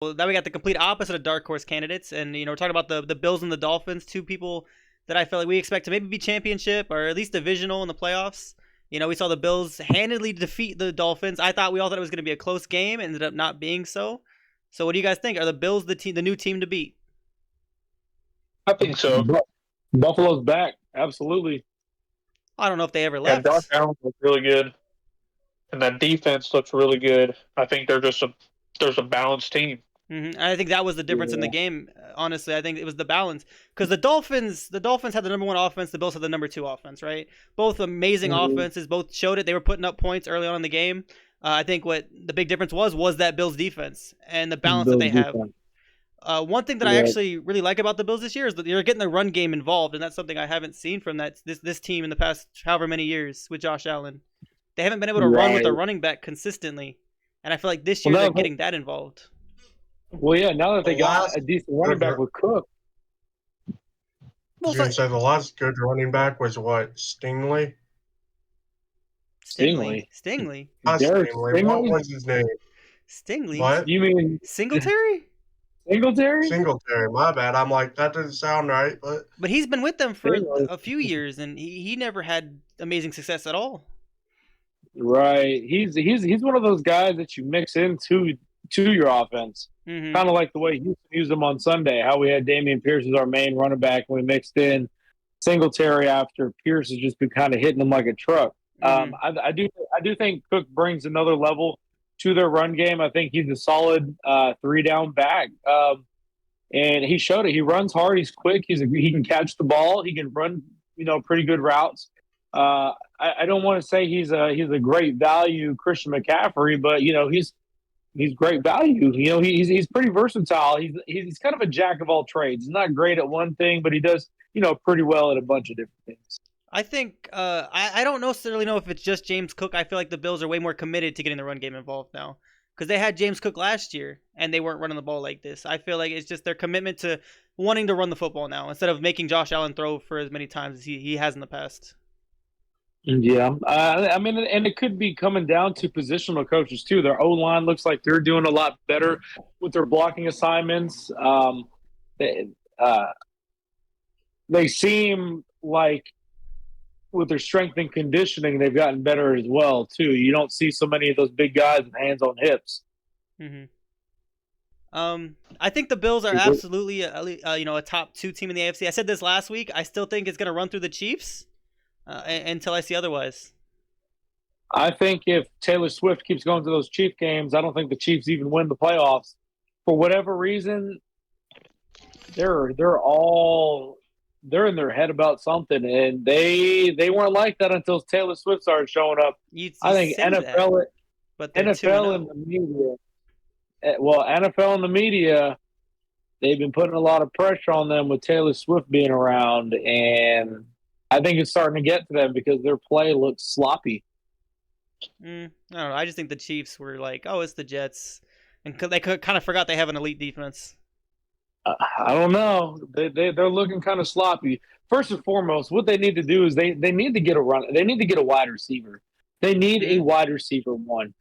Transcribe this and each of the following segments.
Well, now we got the complete opposite of dark horse candidates, and we're talking about the Bills and the Dolphins, two people that I feel like we expect to maybe be championship or at least divisional in the playoffs. We saw the Bills handedly defeat the Dolphins. I thought we all thought it was going to be a close game, ended up not being so. So, what do you guys think? Are the Bills the new team to beat? I think so. Buffalo's back. Absolutely. I don't know if they ever And Josh left. Allen looks really good, and that defense looks really good. I think there's a balanced team. I think that was the difference in the Yeah. game. Honestly, I think it was the balance because the Dolphins had the number one offense, the Bills had the number two offense, right? Both amazing Mhm. offenses, both showed it. They were putting up points early on in the game. I think what the big difference was that Bills defense and the balance that Bills they have. defense. One thing that I Yeah. actually really like about the Bills this year is that they're getting the run game involved, and that's something I haven't seen from this team in the past however many years with Josh Allen. They haven't been able to run with Right. a running back consistently, and I feel like this Well, year they're now, getting that involved. now that The they got last a decent running good, back I with Cook, Well, was it's going like to say the last good running back was what? Stingley? Stingley, Stingley, Stingley, Not Derek Stingley. What Stingley. was his name? Stingley, What? You mean Singletary. Singletary? Singletary. My bad. I'm like, that doesn't sound right. But But he's been with them for Stingley. a few years, and he never had amazing success at all. Right. He's one of those guys that you mix into your offense. Hmm Kind of like the way Houston used him on Sunday, how we had Damian Pierce as our main running back, and we mixed in Singletary after Pierce has just been kind of hitting him like a truck. hmm I do think Cook brings another level to their run game. I think he's a solid three down back, and he showed it. He runs hard. He's quick. He can catch the ball. He can run pretty good routes. I don't want to say he's a great value Christian McCaffrey, but he's great value. He's pretty versatile. He's kind of a jack of all trades. He's not great at one thing, but he does pretty well at a bunch of different things. I think I don't necessarily know if it's just James Cook. I feel like the Bills are way more committed to getting the run game involved now because they had James Cook last year and they weren't running the ball like this. I feel like it's just their commitment to wanting to run the football now instead of making Josh Allen throw for as many times as he has in the past. Yeah, I mean, and it could be coming down to positional coaches too. Their O line looks like they're doing a lot better with their blocking assignments. They, uh, they seem like with their strength and conditioning, they've gotten better as well too. You don't see so many of those big guys with hands on hips. hmm I think the Bills are absolutely a top two team in the AFC. I said this last week. I still think it's gonna run through the Chiefs until I see otherwise. I think if Taylor Swift keeps going to those Chief games, I don't think the Chiefs even win the playoffs. For whatever reason, they're in their head about something, and they weren't like that until Taylor Swift started showing up. You I think say that, but they're NFL and 2-0. the media, NFL and the media, they've been putting a lot of pressure on them with Taylor Swift being around, and I think it's starting to get to them because their play looks sloppy. I don't know. I just think the Chiefs were like, oh, it's the Jets, and they kind of forgot they have an elite defense. I don't know. They're looking kind of sloppy. First and foremost, what they need to do is they need to get a run. They need to get a wide receiver. They need a wide receiver one.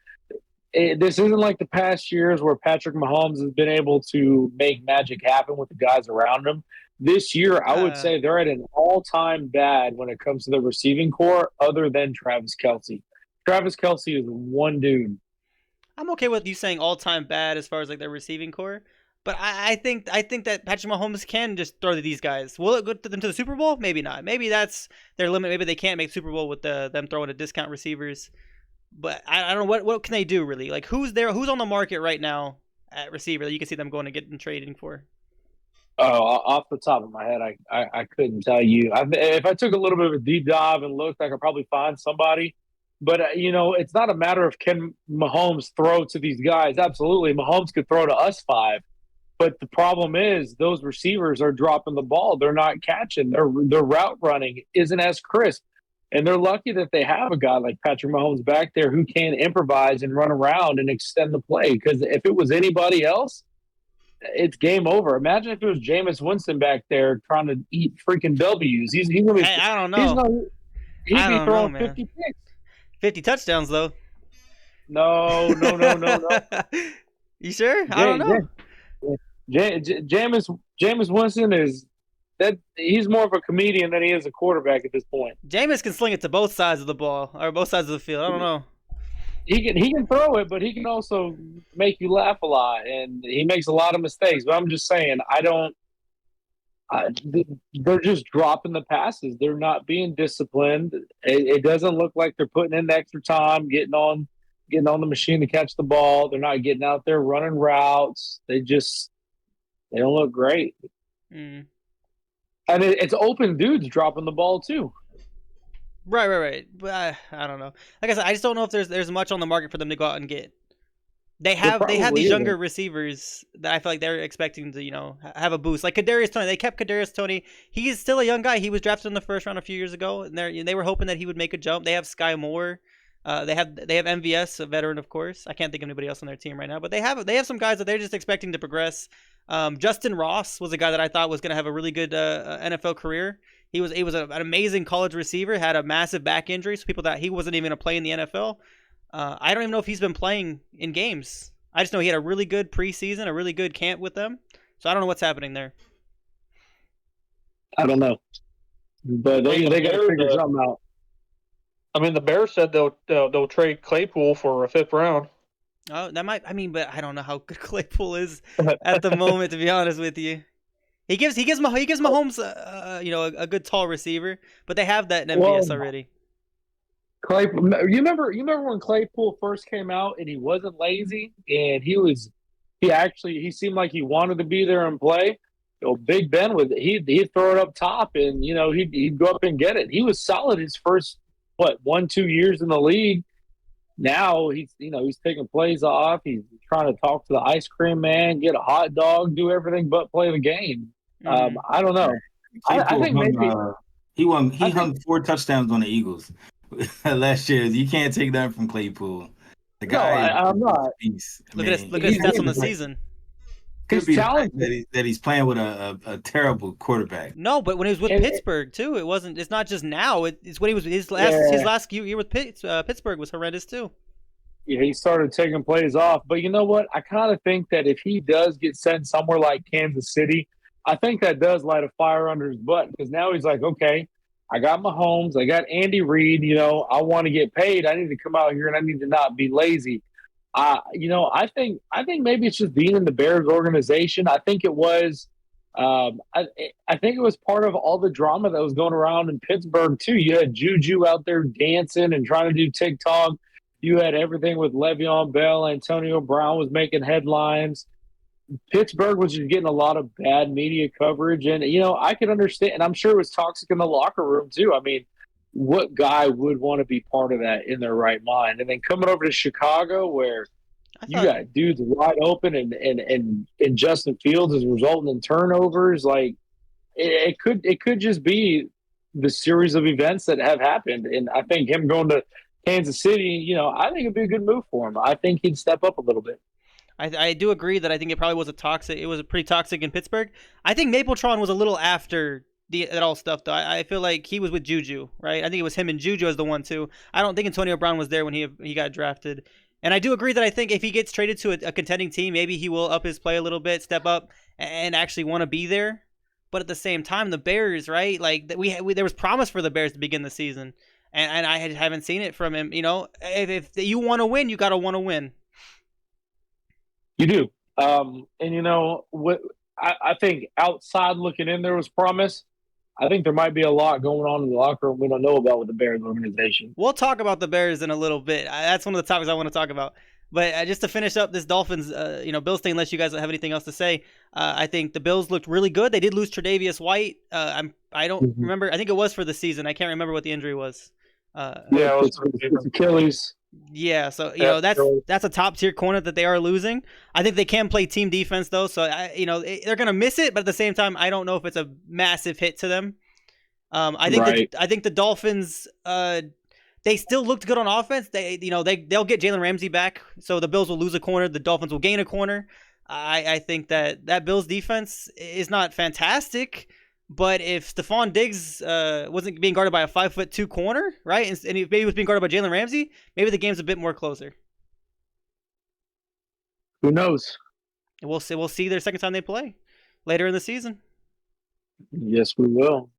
This isn't like the past years where Patrick Mahomes has been able to make magic happen with the guys around him. This year, I would say they're at an all-time bad when it comes to the receiving core, other than Travis Kelce. Travis Kelce is one dude. I'm okay with you saying all-time bad as far as like their receiving core, but I think that Patrick Mahomes can just throw to these guys. Will it go to them to the Super Bowl? Maybe not. Maybe that's their limit. Maybe they can't make Super Bowl with them throwing to discount receivers. But I don't know what can they do really. Like who's there? Who's on the market right now at receiver that you can see them going to get and trading for? Oh, off the top of my head, I couldn't tell you. If I took a little bit of a deep dive and looked, I could probably find somebody. But, it's not a matter of can Mahomes throw to these guys. Absolutely. Mahomes could throw to us five. But the problem is those receivers are dropping the ball. They're not catching. Their route running isn't as crisp. And they're lucky that they have a guy like Patrick Mahomes back there who can improvise and run around and extend the play. Because if it was anybody else, it's game over. Imagine if it was Jameis Winston back there trying to eat freaking W's. He's gonna be. I don't know. He'd I be don't throwing know, man. 50 picks. 50 touchdowns though. No. You sure? I don't know. Jameis Winston is that he's more of a comedian than he is a quarterback at this point. Jameis can sling it to both sides of the ball or both sides of the field. I don't know. He can throw it, but he can also make you laugh a lot, and he makes a lot of mistakes. But I'm just saying, they're just dropping the passes. They're not being disciplined. It doesn't look like they're putting in the extra time, getting on the machine to catch the ball. They're not getting out there running routes. They don't look great. Mm. And it's open dudes dropping the ball too. Right. But I don't know. Like I said, I just don't know if there's much on the market for them to go out and get. They have these younger receivers that I feel like they're expecting to have a boost. Like Kadarius Toney, they kept Kadarius Toney. He is still a young guy. He was drafted in the first round a few years ago, and they were hoping that he would make a jump. They have Sky Moore. They have MVS, a veteran, of course. I can't think of anybody else on their team right now, but they have some guys that they're just expecting to progress. Justin Ross was a guy that I thought was going to have a really good NFL career. He was an amazing college receiver, had a massive back injury, so people thought he wasn't even going to play in the NFL. I don't even know if he's been playing in games. I just know he had a really good preseason, a really good camp with them. So I don't know what's happening there. I don't know, but they got to figure something out. I mean, the Bears said they'll trade Claypool for a 5th round. Oh, that might. I mean, but I don't know how good Claypool is at the moment. To be honest with you, he gives Mahomes a good tall receiver, but they have that in MVS already. Claypool, you remember when Claypool first came out and he wasn't lazy and he seemed like he wanted to be there and play. Big Ben he'd throw it up top and he'd go up and get it. He was solid his first 1-2 years in the league. Now he's taking plays off. He's trying to talk to the ice cream man, get a hot dog, do everything but play the game. I don't know. I think maybe he hung 4 touchdowns on the Eagles last year. You can't take that from Claypool. The guy, I'm not. Look at his stats on the season. Could be that he's playing with a terrible quarterback. No, but when he was with Pittsburgh too, it wasn't. It's not just now. It's when he was his last year with Pittsburgh was horrendous too. Yeah, he started taking plays off. But you know what? I kind of think that if he does get sent somewhere like Kansas City, I think that does light a fire under his butt because now he's like, okay, I got Mahomes, I got Andy Reid. I want to get paid. I need to come out here and I need to not be lazy. I think maybe it's just being in the Bears organization. I think it was, I think it was part of all the drama that was going around in Pittsburgh too. You had Juju out there dancing and trying to do TikTok. You had everything with Le'Veon Bell. Antonio Brown was making headlines. Pittsburgh was just getting a lot of bad media coverage, and I could understand. And I'm sure it was toxic in the locker room too. I mean, what guy would want to be part of that in their right mind? And then coming over to Chicago, where you got dudes wide open, and Justin Fields is resulting in turnovers. Like it could just be the series of events that have happened. And I think him going to Kansas City, I think it'd be a good move for him. I think he'd step up a little bit. I do agree that I think it probably was It was pretty toxic in Pittsburgh. I think Mapletron was a little after that all stuff though. I feel like he was with Juju, right? I think it was him and Juju as the one too. I don't think Antonio Brown was there when he got drafted. And I do agree that I think if he gets traded to a contending team, maybe he will up his play a little bit, step up, and actually want to be there. But at the same time, the Bears, right? Like there was promise for the Bears to begin the season, and I haven't seen it from him. If you want to win, you got to want to win. You do. And what I think outside looking in, there was promise. I think there might be a lot going on in the locker room we don't know about with the Bears organization. We'll talk about the Bears in a little bit. That's one of the topics I want to talk about. But just to finish up this Dolphins, Bills thing, unless you guys have anything else to say, I think the Bills looked really good. They did lose Tre'Davious White. I don't remember. I think it was for the season. I can't remember what the injury was. It's Achilles. Yeah, so that's a top tier corner that they are losing. I think they can play team defense though, so they're gonna miss it. But at the same time, I don't know if it's a massive hit to them. I think the Dolphins they still looked good on offense. They'll get Jalen Ramsey back, so the Bills will lose a corner. The Dolphins will gain a corner. I think that Bills defense is not fantastic. But if Stephon Diggs wasn't being guarded by a 5'2" corner, right, and he maybe was being guarded by Jalen Ramsey, maybe the game's a bit more closer. Who knows? We'll see their second time they play later in the season. Yes, we will.